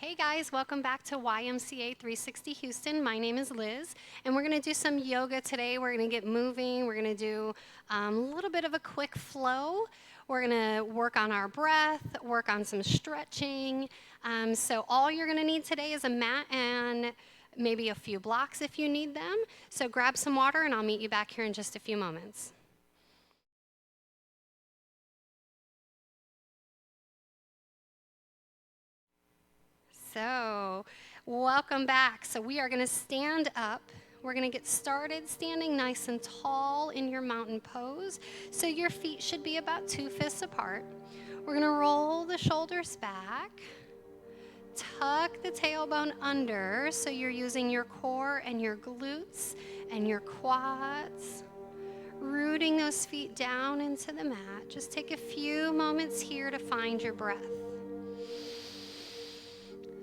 Hey guys, welcome back to YMCA 360 Houston. My name is Liz, and we're going to do some yoga today. We're going to get moving. We're going to do a little bit of a quick flow. We're going to work on our breath, work on some stretching. So all you're going to need today is a mat and maybe a few blocks if you need them. So grab some water, and I'll meet you back here in just a few moments. So, welcome back. So we are going to stand up. We're going to get started standing nice and tall in your mountain pose. So your feet should be about 2 fists apart. We're going to roll the shoulders back. Tuck the tailbone under so you're using your core and your glutes and your quads. Rooting those feet down into the mat. Just take a few moments here to find your breath.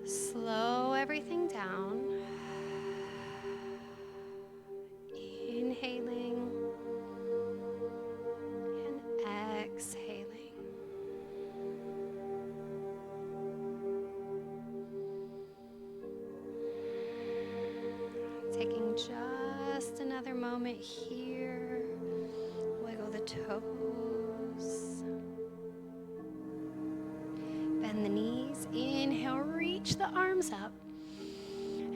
Slow everything down. Inhaling and exhaling. Taking just another moment here. Wiggle the toes. Bend the knees. Inhale, reach the arms up.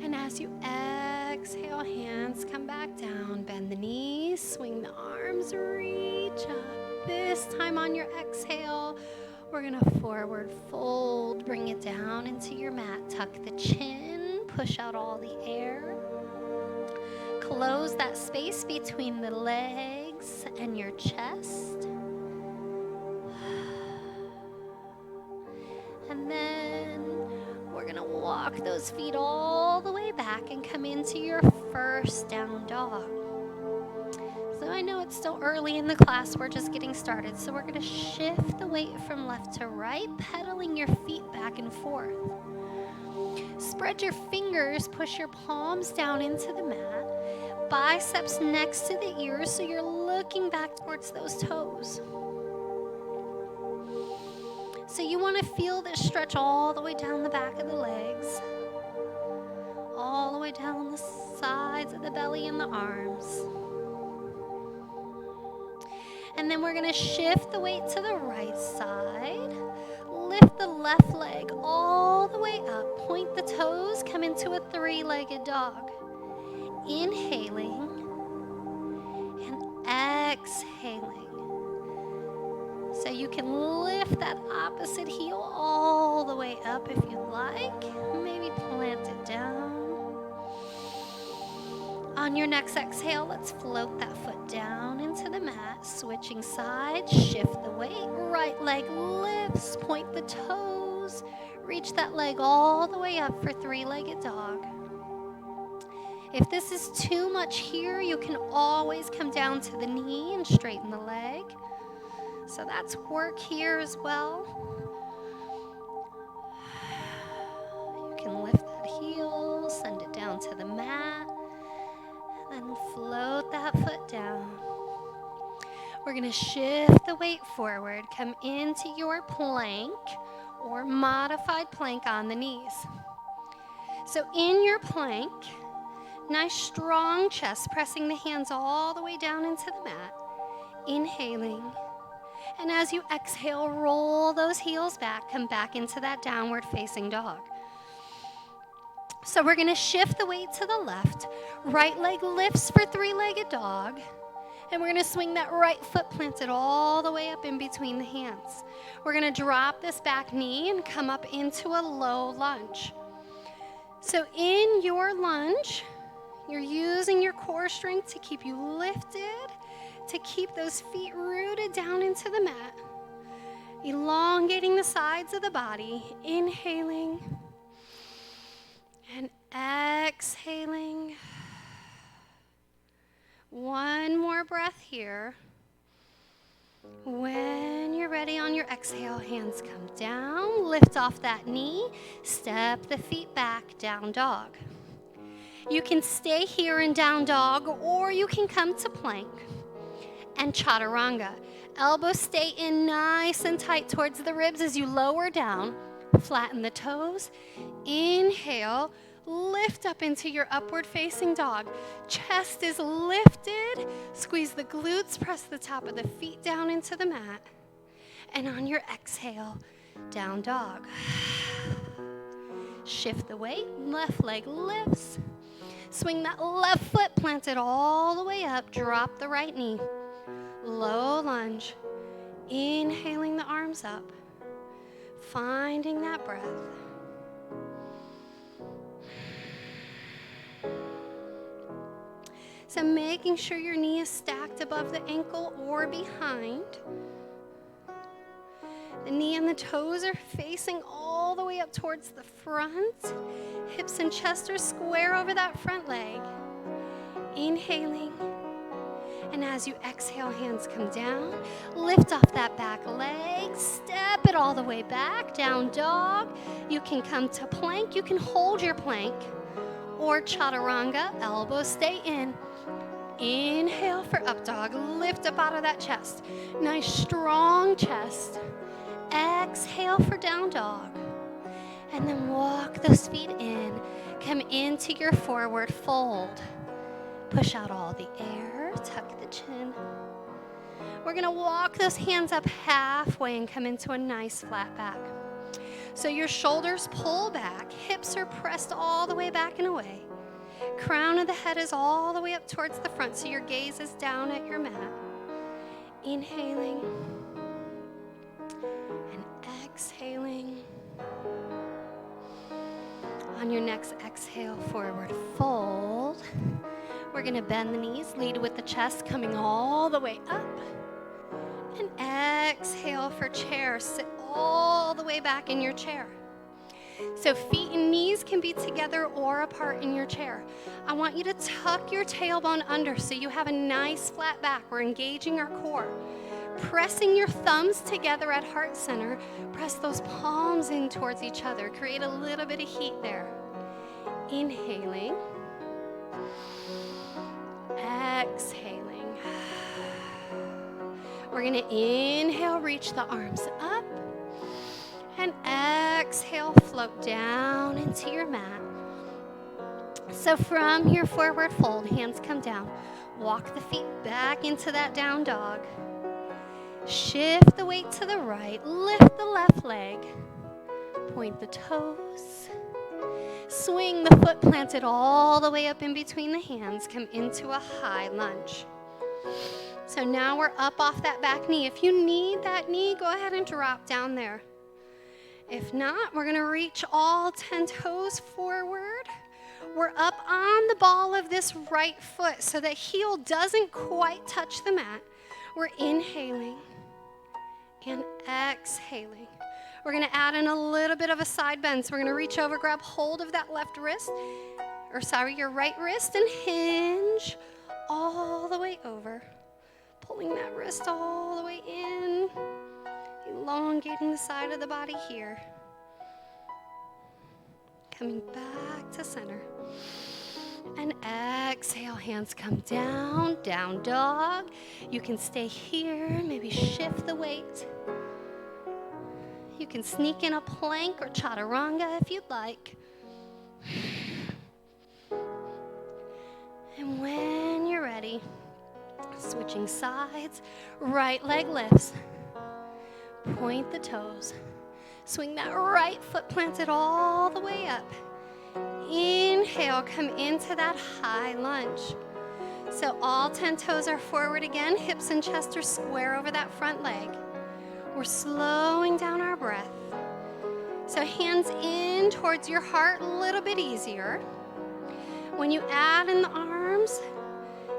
And as you exhale, hands come back down. Bend the knees, swing the arms, reach up. This time on your exhale, we're going to forward fold. Bring it down into your mat. Tuck the chin, push out all the air. Close that space between the legs and your chest. And then we're going to walk those feet all the way back and come into your first down dog. So I know it's still early in the class, we're just getting started. So we're going to shift the weight from left to right, pedaling your feet back and forth. Spread your fingers, push your palms down into the mat. Biceps next to the ears so you're looking back towards those toes. So you want to feel this stretch all the way down the back of the legs, all the way down the sides of the belly and the arms. And then we're going to shift the weight to the right side. Lift the left leg all the way up. Point the toes, come into a 3-legged dog. Inhaling and exhaling. So you can lift that opposite heel all the way up if you'd like. Maybe plant it down. On your next exhale, let's float that foot down into the mat. Switching sides, shift the weight. Right leg lifts, point the toes. Reach that leg all the way up for 3-legged dog. If this is too much here, you can always come down to the knee and straighten the leg. So that's work here as well. You can lift that heel, send it down to the mat, and then float that foot down. We're going to shift the weight forward, come into your plank or modified plank on the knees. So in your plank, nice strong chest, pressing the hands all the way down into the mat, inhaling. And as you exhale, roll those heels back, come back into that downward facing dog. So we're going to shift the weight to the left. Right leg lifts for 3-legged dog. And we're going to swing that right foot planted all the way up in between the hands. We're going to drop this back knee and come up into a low lunge. So in your lunge, you're using your core strength to keep you lifted, to keep those feet rooted down into the mat. Elongating the sides of the body, inhaling and exhaling. One more breath here. When you're ready on your exhale, hands come down, lift off that knee, step the feet back, down dog. You can stay here in down dog, or you can come to plank and chaturanga. Elbows stay in nice and tight towards the ribs as you lower down. Flatten the toes. Inhale, lift up into your upward facing dog. Chest is lifted. Squeeze the glutes, press the top of the feet down into the mat. And on your exhale, down dog. Shift the weight, left leg lifts. Swing that left foot, plant it all the way up. Drop the right knee. Low lunge. Inhaling the arms up. Finding that breath. So making sure your knee is stacked above the ankle or behind. The knee and the toes are facing all the way up towards the front. Hips and chest are square over that front leg. Inhaling. And as you exhale, hands come down. Lift off that back leg. Step it all the way back. Down dog. You can come to plank. You can hold your plank. Or chaturanga. Elbows stay in. Inhale for up dog. Lift up out of that chest. Nice strong chest. Exhale for down dog. And then walk those feet in. Come into your forward fold. Push out all the air. Tuck the chin. We're going to walk those hands up halfway and come into a nice flat back. So your shoulders pull back. Hips are pressed all the way back and away. Crown of the head is all the way up towards the front, so your gaze is down at your mat. Inhaling and exhaling. On your next exhale, forward fold. We're going to bend the knees, lead with the chest coming all the way up. And exhale for chair. Sit all the way back in your chair. So feet and knees can be together or apart in your chair. I want you to tuck your tailbone under so you have a nice flat back. We're engaging our core. Pressing your thumbs together at heart center. Press those palms in towards each other. Create a little bit of heat there. Inhaling. Exhaling. We're going to inhale, reach the arms up. And exhale, float down into your mat. So from your forward fold, hands come down. Walk the feet back into that down dog. Shift the weight to the right. Lift the left leg. Point the toes. Swing the foot planted all the way up in between the hands. Come into a high lunge. So now we're up off that back knee. If you need that knee, go ahead and drop down there. If not, we're going to reach all 10 toes forward. We're up on the ball of this right foot so that heel doesn't quite touch the mat. We're inhaling and exhaling. We're going to add in a little bit of a side bend. So we're going to reach over, grab hold of that your right wrist and hinge all the way over. Pulling that wrist all the way in. Elongating the side of the body here. Coming back to center. And exhale, hands come down, down dog. You can stay here, maybe shift the weight. You can sneak in a plank or chaturanga if you'd like. And when you're ready, switching sides, right leg lifts. Point the toes. Swing that right foot planted all the way up. Inhale, come into that high lunge. So all 10 toes are forward again. Hips and chest are square over that front leg. We're slowing down our breath. So hands in towards your heart, a little bit easier. When you add in the arms,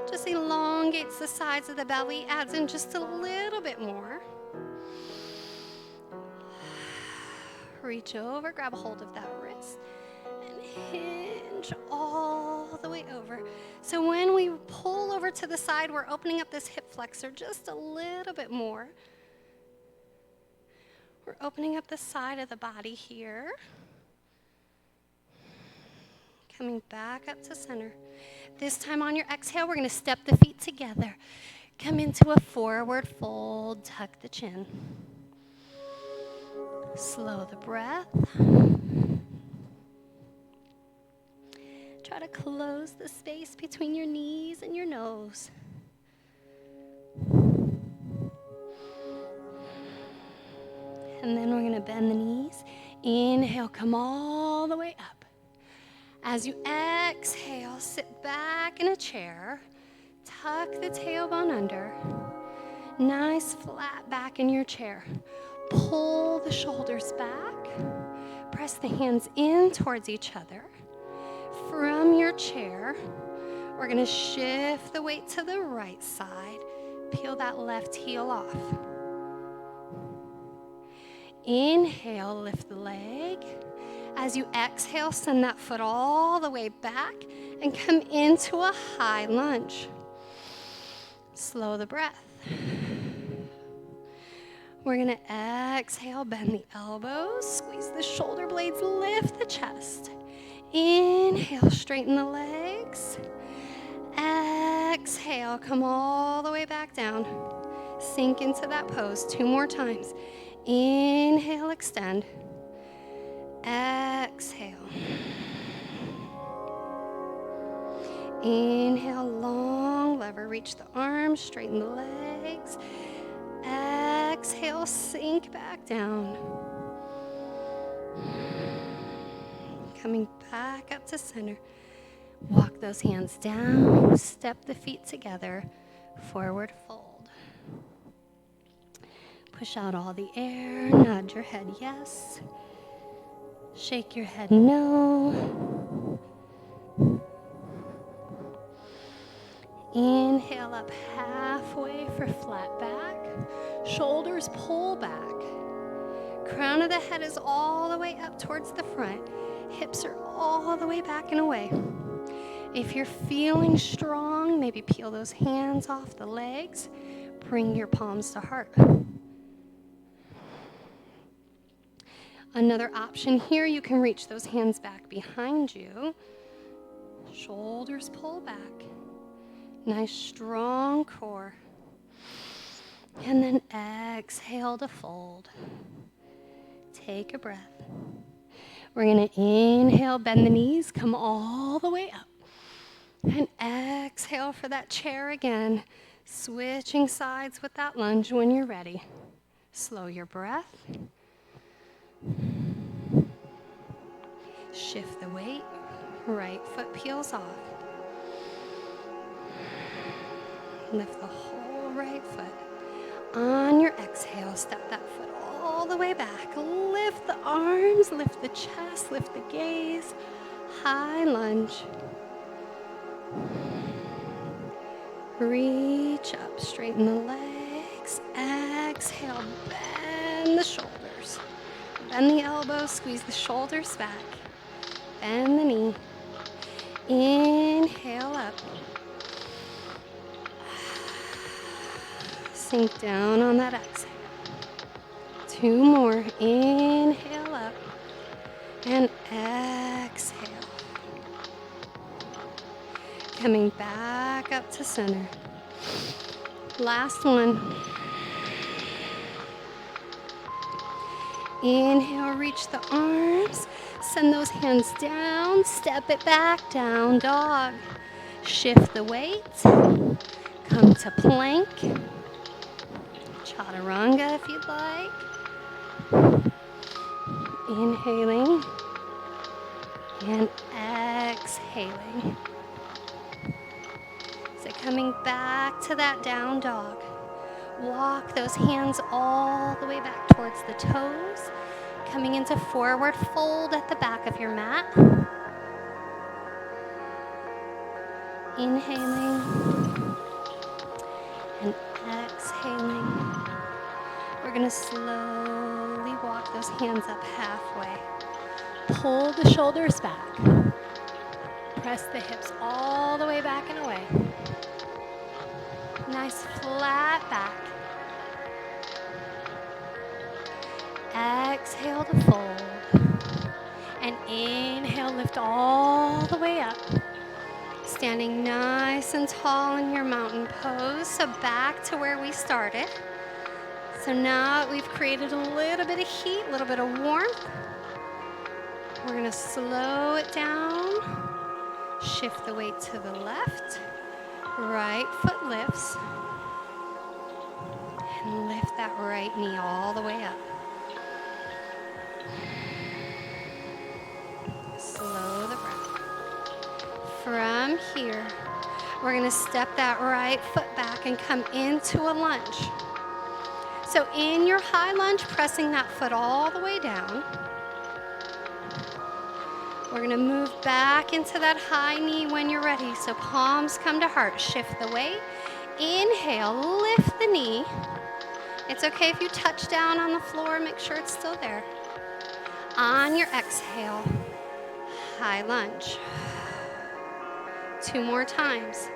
just elongates the sides of the belly, adds in just a little bit more. Reach over, grab a hold of that wrist, and hinge all the way over. So when we pull over to the side, we're opening up this hip flexor just a little bit more. We're opening up the side of the body here. Coming back up to center. This time on your exhale, we're going to step the feet together. Come into a forward fold, tuck the chin. Slow the breath. Try to close the space between your knees and your nose. And then we're going to bend the knees. Inhale, come all the way up. As you exhale, sit back in a chair. Tuck the tailbone under. Nice flat back in your chair. Pull the shoulders back. Press the hands in towards each other. From your chair, we're going to shift the weight to the right side. Peel that left heel off. Inhale, lift the leg. As you exhale, send that foot all the way back and come into a high lunge. Slow the breath. We're going to exhale, bend the elbows, squeeze the shoulder blades, lift the chest. Inhale, straighten the legs. Exhale, come all the way back down. Sink into that pose 2 more times. Inhale, extend. Exhale. Inhale, long lever. Reach the arms, straighten the legs. Exhale, sink back down. Coming back up to center. Walk those hands down. Step the feet together. Forward fold. Push out all the air. Nod your head yes. Shake your head no. Inhale up halfway for flat back. Shoulders pull back. Crown of the head is all the way up towards the front. Hips are all the way back and away. If you're feeling strong, maybe peel those hands off the legs. Bring your palms to heart. Another option here, you can reach those hands back behind you. Shoulders pull back. Nice strong core. And then exhale to fold. Take a breath. We're going to inhale, bend the knees, come all the way up. And exhale for that chair again. Switching sides with that lunge when you're ready. Slow your breath. Shift the weight. Right foot peels off. Lift the whole right foot. On your exhale, step that foot all the way back. Lift the arms, lift the chest, lift the gaze. High lunge. Reach up, straighten the legs. Exhale, bend the shoulders. Bend the elbows, squeeze the shoulders back. Bend the knee. Inhale up. Sink down on that exhale. 2 more. Inhale up. And exhale. Coming back up to center. Last one. Inhale, reach the arms. Send those hands down. Step it back, down dog. Shift the weight. Come to plank. Chaturanga if you'd like. Inhaling. And exhaling. So coming back to that down dog. Walk those hands all the way back towards the toes. Coming into forward fold at the back of your mat. Inhaling and exhaling. We're going to slowly walk those hands up halfway. Pull the shoulders back. Press the hips all the way back and away. Nice flat back. Exhale to fold. And inhale, lift all the way up. Standing nice and tall in your mountain pose. So back to where we started. So now that we've created a little bit of heat, a little bit of warmth, we're going to slow it down. Shift the weight to the left. Right foot lifts. And lift that right knee all the way up. Slow the breath. From here, we're going to step that right foot back and come into a lunge. So in your high lunge, pressing that foot all the way down. We're going to move back into that high knee when you're ready. So palms come to heart. Shift the weight. Inhale, lift the knee. It's okay if you touch down on the floor. Make sure it's still there. On your exhale, high lunge. 2 more times.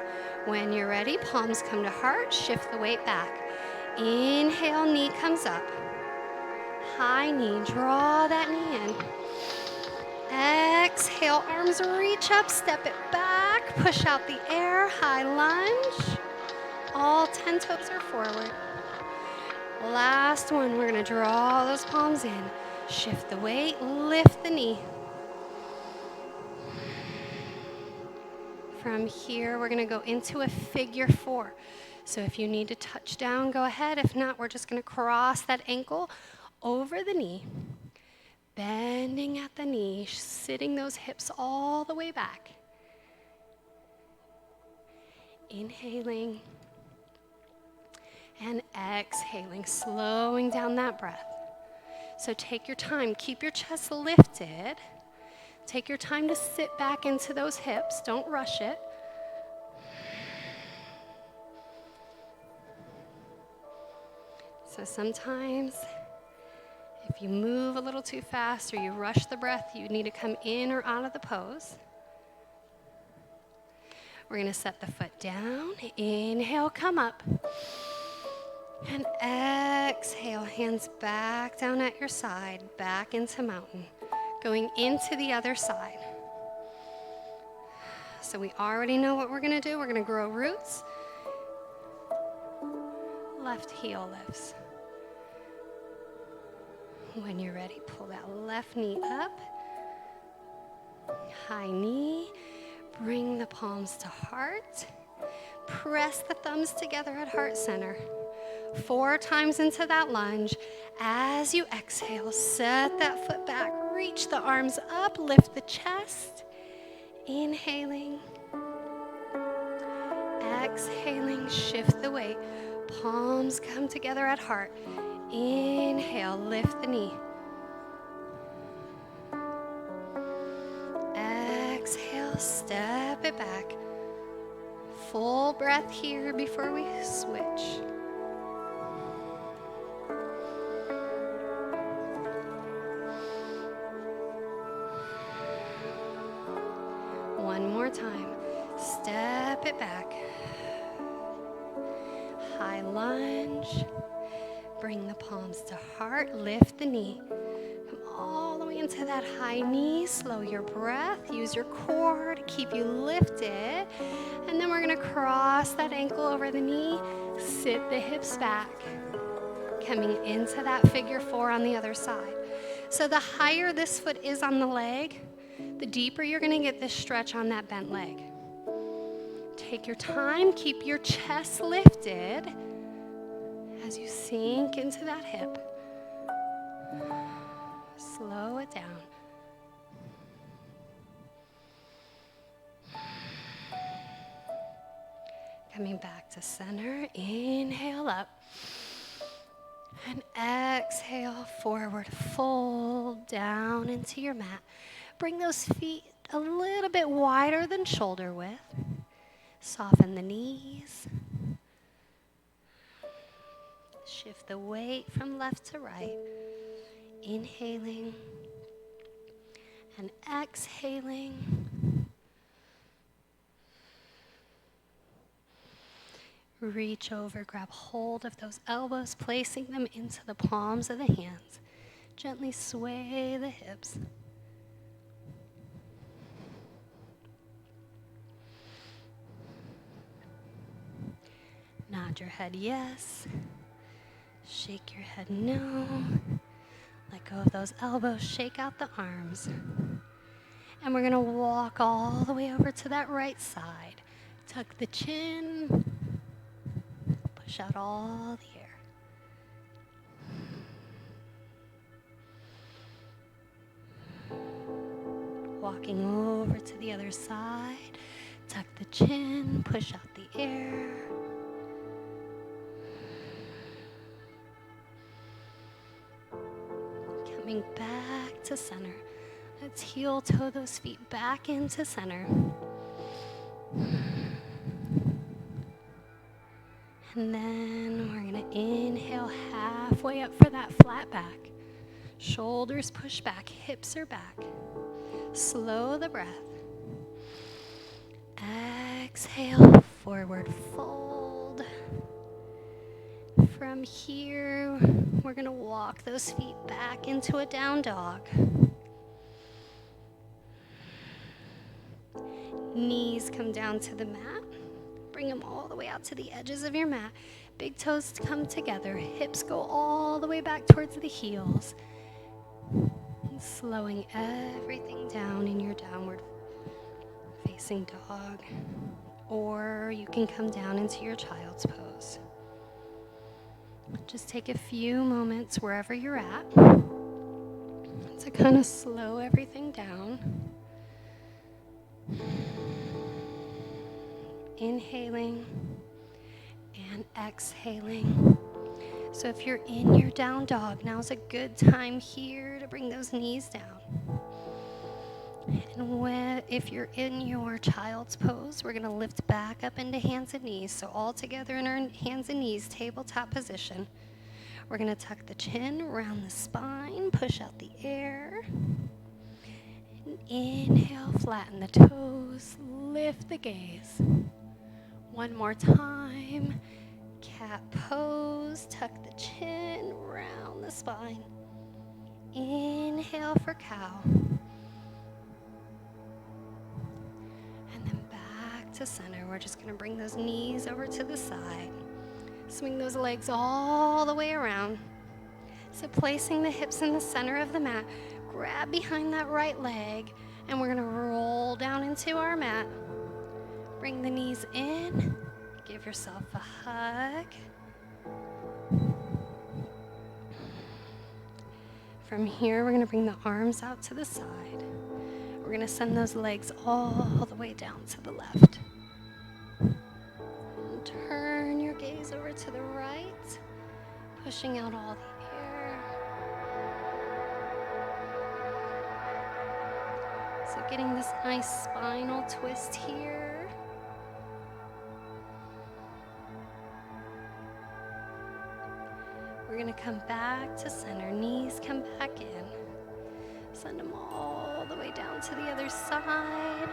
When you're ready, palms come to heart. Shift the weight back. Inhale, knee comes up. High knee, draw that knee in. Exhale, arms reach up, step it back, push out the air, high lunge. All 10 toes are forward. Last one, we're gonna draw those palms in. Shift the weight, lift the knee. From here, we're gonna go into a figure 4. So if you need to touch down, go ahead. If not, we're just gonna cross that ankle over the knee. Bending at the knee, sitting those hips all the way back. Inhaling and exhaling, slowing down that breath. So take your time, keep your chest lifted. Take your time to sit back into those hips, don't rush it. So sometimes, if you move a little too fast or you rush the breath, you need to come in or out of the pose. We're going to set the foot down. Inhale, come up. And exhale, hands back down at your side, back into mountain. Going into the other side. So we already know what we're going to do. We're going to grow roots. Left heel lifts. When you're ready, pull that left knee up. High knee. Bring the palms to heart. Press the thumbs together at heart center. 4 times into that lunge. As you exhale, set that foot back. Reach the arms up. Lift the chest. Inhaling. Exhaling. Shift the weight. Palms come together at heart. Inhale, lift the knee. Exhale, step it back. Full breath here before we switch. One more time. Step it back. High lunge. Bring the palms to heart, lift the knee. Come all the way into that high knee, slow your breath, use your core to keep you lifted. And then we're gonna cross that ankle over the knee, sit the hips back. Coming into that figure 4 on the other side. So the higher this foot is on the leg, the deeper you're gonna get this stretch on that bent leg. Take your time, keep your chest lifted. As you sink into that hip, slow it down. Coming back to center, inhale up. And exhale forward, fold down into your mat. Bring those feet a little bit wider than shoulder width. Soften the knees. Shift the weight from left to right. Inhaling and exhaling. Reach over, grab hold of those elbows, placing them into the palms of the hands. Gently sway the hips. Nod your head yes. Shake your head no. Let go of those elbows, shake out the arms. And we're gonna walk all the way over to that right side. Tuck the chin, push out all the air. Walking over to the other side, tuck the chin, push out the air. Coming back to center. Let's heel toe those feet back into center. And then we're going to inhale halfway up for that flat back. Shoulders push back, hips are back. Slow the breath. Exhale, forward fold. From here, we're going to walk those feet back into a down dog. Knees come down to the mat. Bring them all the way out to the edges of your mat. Big toes come together. Hips go all the way back towards the heels. And slowing everything down in your downward facing dog. Or you can come down into your child's pose. Just take a few moments wherever you're at to kind of slow everything down. Inhaling and exhaling. So if you're in your down dog, now's a good time here to bring those knees down. And if you're in your child's pose, we're going to lift back up into hands and knees. So all together in our hands and knees, tabletop position. We're going to tuck the chin around the spine, push out the air. And inhale, flatten the toes, lift the gaze. One more time. Cat pose, tuck the chin, round the spine. Inhale for cow. And then back to center. We're just going to bring those knees over to the side. Swing those legs all the way around. So placing the hips in the center of the mat, grab behind that right leg, and we're going to roll down into our mat. Bring the knees in. Give yourself a hug. From here, we're going to bring the arms out to the side. We're going to send those legs all the way down to the left. And turn your gaze over to the right, pushing out all the air. So getting this nice spinal twist here. We're going to come back to center. Knees come back in. Send them all the way down to the other side.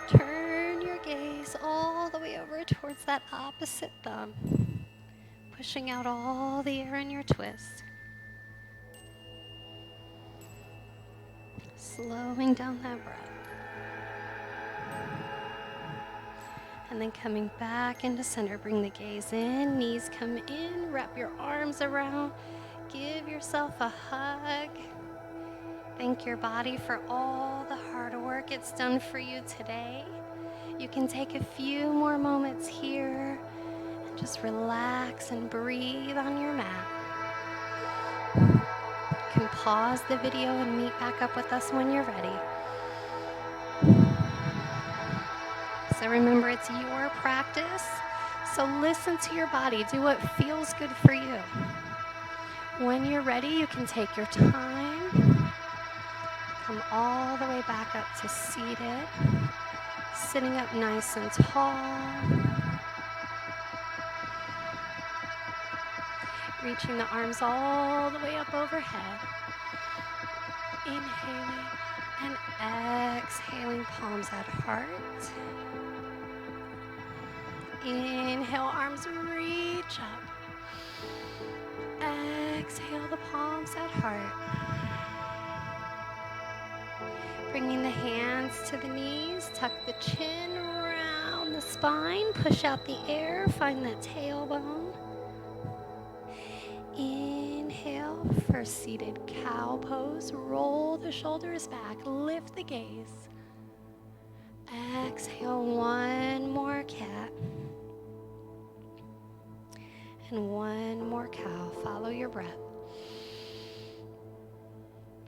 Turn your gaze all the way over towards that opposite thumb. Pushing out all the air in your twist. Slowing down that breath. And then coming back into center, bring the gaze in, knees come in, wrap your arms around, give yourself a hug. Thank your body for all the hard work it's done for you today. You can take a few more moments here and just relax and breathe on your mat. You can pause the video and meet back up with us when you're ready. So remember, it's your practice. So listen to your body. Do what feels good for you. When you're ready, you can take your time. Come all the way back up to seated. Sitting up nice and tall. Reaching the arms all the way up overhead. Inhaling and exhaling, palms at heart. Inhale, arms reach up. Exhale, the palms at heart. Bringing the hands to the knees, tuck the chin around the spine, push out the air, find that tailbone. Inhale. for seated cow pose. Roll the shoulders back, lift the gaze. Exhale, one more cat. And one more cow. Follow your breath.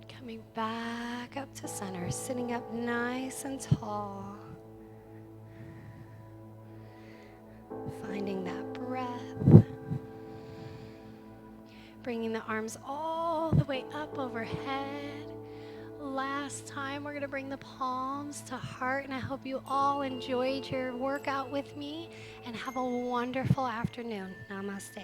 Coming back up to center, sitting up nice and tall. Finding that breath. Bringing the arms all the way up overhead. Last time, we're going to bring the palms to heart, and I hope you all enjoyed your workout with me, and have a wonderful afternoon. Namaste.